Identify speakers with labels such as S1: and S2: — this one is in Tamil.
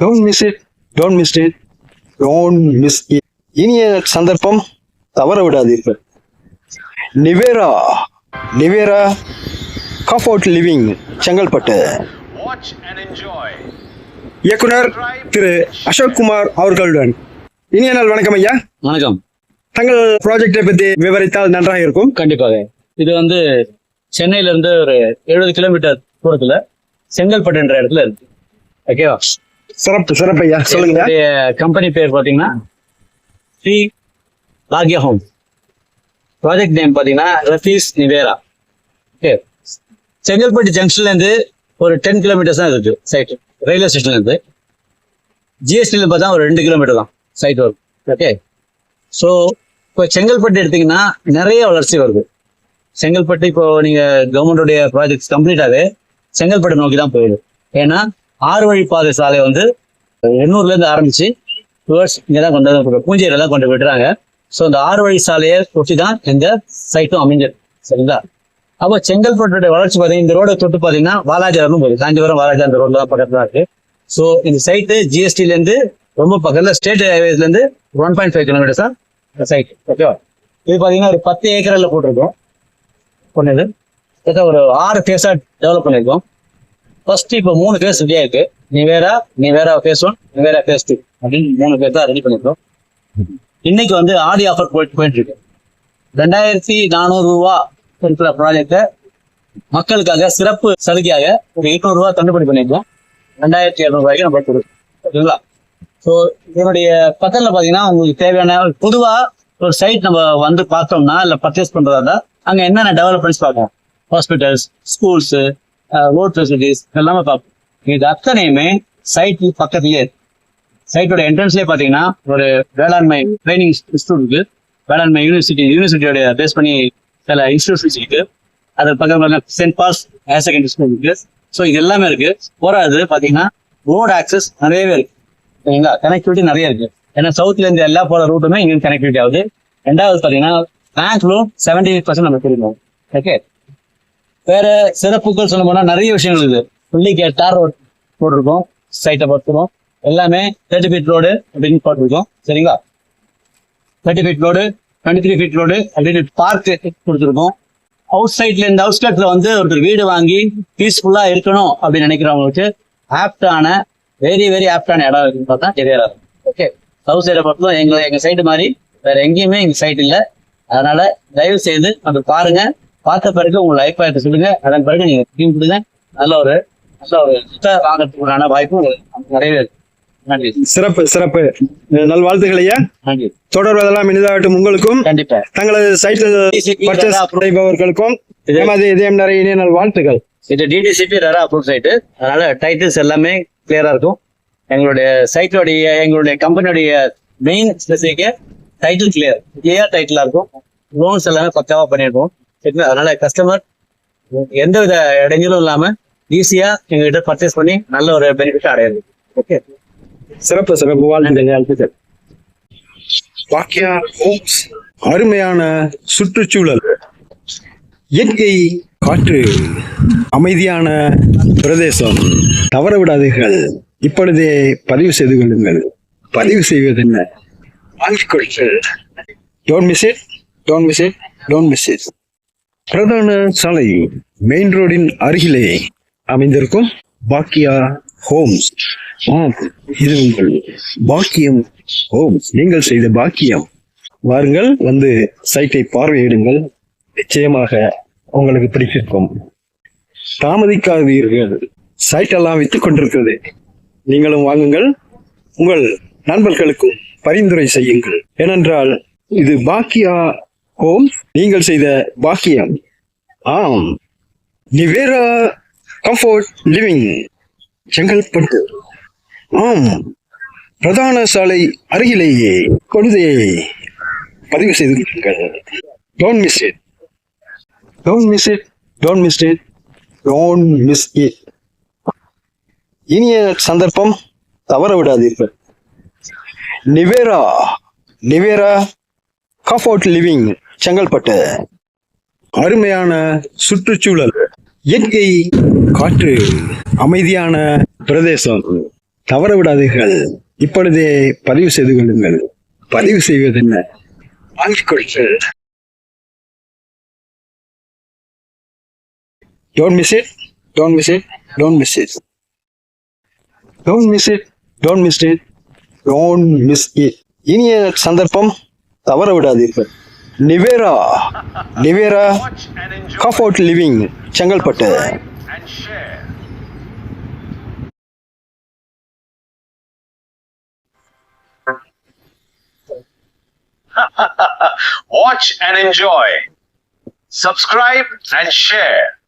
S1: Don't miss it. Don't miss it. Don't miss it. இனிய சந்தர்ப்பம் தவற விடாதீர்கள். Nivera Nivera comfort living Chengalpattu. இயக்குனர் திரு அசோக் குமார் அவர்களுடன் இனிய நாள் வணக்கம் ஐயா.
S2: வணக்கம்.
S1: தங்கள் ப்ராஜெக்டை பற்றி விவரித்தால் நன்றாக இருக்கும்.
S2: கண்டிப்பாக. இது சென்னையில இருந்து ஒரு 70 கிலோமீட்டர் தூரத்துல செங்கல்பட்டு என்ற இடத்துல இருக்கு. ஓகேவா?
S1: சிறப்பு ஐயா, சொல்லுங்க.
S2: கம்பெனி பேர் பாத்தீங்கன்னா ஸ்ரீ பாக்யா ஹோம். ப்ராஜெக்ட் நேம் பாத்தீங்கன்னா ரஃபீஸ் நிவேரா. ஓகே, செங்கல்பட்டு ஜங்ஷன்ல இருந்து ஒரு 10 கிலோமீட்டர்ஸ் தான் இருக்கு சைட். ரயில்வே ஸ்டேஷன்ல இருந்து ஜிஎஸ்டில பார்த்தா ஒரு 2 கிலோமீட்டர் தான் சைட் வரும். ஓகே, ஸோ இப்போ செங்கல்பட்டு எடுத்தீங்கன்னா நிறைய வளர்ச்சி வருது. செங்கல்பட்டு இப்போ நீங்க கவர்மெண்டோடைய ப்ராஜெக்ட் கம்ப்ளீட்டாவே செங்கல்பட்டு நோக்கி தான் போயிடுது. ஏன்னா 6 வழி பாதை சாலை 800 இருந்து ஆரம்பிச்சு டுவர்ட்ஸ் இங்கதான் கொண்டு பூஞ்சேரியில கொண்டு விடுறாங்க. ஸோ இந்த 6 வழி சாலையை ஒட்டி தான் இந்த சைட்டும் அமைஞ்சது. சரிங்களா? அப்போ செங்கல்பட்டுடைய வளர்ச்சி பார்த்தீங்கன்னா இந்த ரோடை தொட்டு பார்த்தீங்கன்னா வாலாஜாரம் போகுது. காஞ்சிபுரம் வாலாஜா அந்த ரோட்ல தான் பக்கத்துல இருக்கு. ஸோ இந்த சைட்டு ஜிஎஸ்டில இருந்து ரொம்ப பக்கத்துல, ஸ்டேட் ஹைவேஸ்ல இருந்து 1.5 கிலோமீட்டர்ஸ் தான் சைட். ஓகேவா? இது பாத்தீங்கன்னா ஒரு 10 ஏக்கர்ல போட்டிருக்கோம். பொண்ணு ஒரு 6 ஃபேஸா டெவலப் பண்ணிருக்கோம். ஃபர்ஸ்ட் இப்போ 3 ஃபேஸ் ரெடியா இருக்கு. நிவேரா ஃபேஸ் 1, நிவேரா ஃபேஸ் 2 அப்படின்னு 3 ஃபேஸ் தான் ரெடி பண்ணிருக்கோம். இன்னைக்கு ஆடி ஆஃபர் போயிட்டு இருக்கு. 2400 ரூபா இருக்கிற ப்ராஜெக்ட மக்களுக்காக சிறப்பு சலுகையாக ஒரு 800 ரூபா தள்ளுபடி பண்ணிருக்கோம். 2200 ரூபாய்க்கு நம்ம கொடுக்கும். ஓகேங்களா? ஸோ இதனுடைய பக்கத்துல பாத்தீங்கன்னா உங்களுக்கு தேவையான பொதுவா ஒரு சைட் நம்ம பார்த்தோம்னா இல்ல பர்ச்சேஸ் பண்றதா இருந்தா அங்க என்னென்ன டெவலப்மெண்ட்ஸ் பார்க்கலாம். ஹாஸ்பிட்டல்ஸ், ஸ்கூல்ஸ், ரோட் ஃபெசிலிட்டிஸ் எல்லாமே பார்ப்போம். இது அத்தனையுமே சைட் பக்கத்துலயே இருக்கு. சைட்டோட என்ட்ரன்ஸ்லேயே பாத்தீங்கன்னா ஒரு வேளாண்மை ட்ரைனிங் இன்ஸ்டியூட் இருக்கு. வேளாண்மை யூனிவர்சிட்டியோட பேஸ் பண்ணி சில இன்ஸ்டியூட்ஸ் இருக்கு. அது பக்கத்துல Saint Paul's higher secondary school இருக்கு. ஸோ இது எல்லாமே இருக்கு. போறாது பாத்தீங்கன்னா ரோட் ஆக்சஸ் நிறையவே இருக்கு. சரிங்களா? கனெக்டிவிட்டி நிறைய இருக்கு. ஏன்னா சவுத்ல இருந்து எல்லா போற ரூட்டுமே இங்க கனெக்டிவிட்டி ஆகுது. ரெண்டாவது பாத்தீங்கன்னா பேங்க் லோன் 78% நம்ம தெரியும். ஓகே, வேற சிறப்புகள் சொல்ல போனா நிறைய விஷயங்கள் இருக்குது. புள்ளிக்கு தார் ரோட் போட்டிருக்கோம். சைட்டை பார்த்துருக்கோம். எல்லாமே 30 ஃபீட் ரோடு அப்படின்னு போட்டிருக்கோம். சரிங்களா? 30 ஃபீட் ரோடு, 23 ஃபீட் ரோடு அப்படின்னு பார்க் கொடுத்துருக்கோம். அவுட் சைட்ல இருந்து அவுட்ஸ்கட்ஸ்ல ஒருத்தர் வீடு வாங்கி பீஸ்ஃபுல்லா இருக்கணும் அப்படின்னு நினைக்கிறவங்களுக்கு ஆப்டான வெரி ஆப்டான இடம் இருக்குன்னு பார்த்தா தெரியாது. ஓகே, சவுத் சைடை பொறுத்தவரை எங்க சைடு மாதிரி வேற எங்கேயுமே எங்க சைட் இல்லை. அதனால தயவு செய்து பாருங்க. பார்த்த பிறகு உங்க லைஃப் ஆயிட்டு சொல்லுங்க. அதன் பிறகு நீங்க டீம் கொடுங்க. நல்ல ஒரு வாங்கறதுக்கான வாய்ப்பு உங்களுக்கு நிறையவே இருக்கு. நன்றி.
S1: சிறப்பு. நல்வாழ்த்துக்கள் ஐயா.
S2: நன்றி.
S1: தொடர்வதெல்லாம் இனிதாகட்டும் உங்களுக்கும்.
S2: கண்டிப்பா.
S1: தங்களது சைட்டில் பர்ச்சேஸ் செய்பவர்களுக்கும் இதயம் நிறைய இனிய நல்வாழ்த்துக்கள்.
S2: இது டிடிசிபி ரெரா அப்ரூவ் சைட்டு. அதனால டைட்டில்ஸ் எல்லாமே கிளியரா இருக்கும். எங்களுடைய கம்பெனியோடைய மெயின் ஸ்பெசிஃபிக் டைட்டில் கிளியர் டைட்டிலா இருக்கும். லோன்ஸ் எல்லாமே பக்காவா பண்ணிருக்கோம். அதனால கஸ்டமர் எந்தவித இடைஞ்சலும் இல்லாம ஈஸியா எங்ககிட்ட பர்ச்சேஸ் பண்ணி நல்ல ஒரு பெனிஃபிட் அடையாது. ஓகே,
S1: சிறப்பு. பாக்யா ஹோம்ஸ் அருமையான சுற்றுச்சூழல், இயற்கை காற்று, அமைதியான பிரதேசம். தவற விடாதீர்கள். இப்பொழுதே பதிவு செய்து கொள்ளுங்கள். பதிவு செய்வது என்ன? வாங்கிக் கொள்ளுங்கள். Don't miss it. பிரதான சாலை மெயின் ரோடின் அருகிலே அமைந்திருக்கும் பாக்யா ஹோம்ஸ். இது உங்கள் பாக்கியம் ஹோம்ஸ். நீங்கள் செய்த பாக்கியம். வாருங்கள், சைட்டை பார்வையிடுங்கள். நிச்சயமாக உங்களுக்கு பிடிச்சிருக்கும். தாமதிக்காதீர்கள். சைட் எல்லாம் வித்துக் கொண்டிருக்கிறது. நீங்களும் வாங்குங்கள். உங்கள் நண்பர்களுக்கும் பரிந்துரை செய்யுங்கள். ஏனென்றால் இது பாக்கியா ஹோம், நீங்கள் செய்த பாக்கியம். நிவேரா கம்ஃபர்ட் லிவிங் செங்கல்பட்டு. பிரதான சாலை அருகிலேயே கொடுதையை பதிவு செய்து கொள்ளுங்கள். Don't miss it. இனிய சந்தர்ப்பம் தவற விடாதீர்கள். நிவேரா கம்ஃபர்ட் லிவிங் செங்கல்பட்டு. அருமையான சுற்றுச்சூழல், இயற்கை காற்று, அமைதியான பிரதேசம். தவற விடாதீர்கள். இப்பொழுதே பதிவு செய்து கொள்ளுங்கள். பதிவு செய்வது என்ன? வாங்கிக் கொள்ளுங்கள். Don't miss it. Don't miss it. Don't miss it. Don't miss it. Don't miss it. Don't miss it. இனிய சந்தர்ப்பம் தவற விடாதீர்கள். Nivera Nivera comfort living Chengalpattu.
S3: and share. Watch and enjoy. Subscribe and share.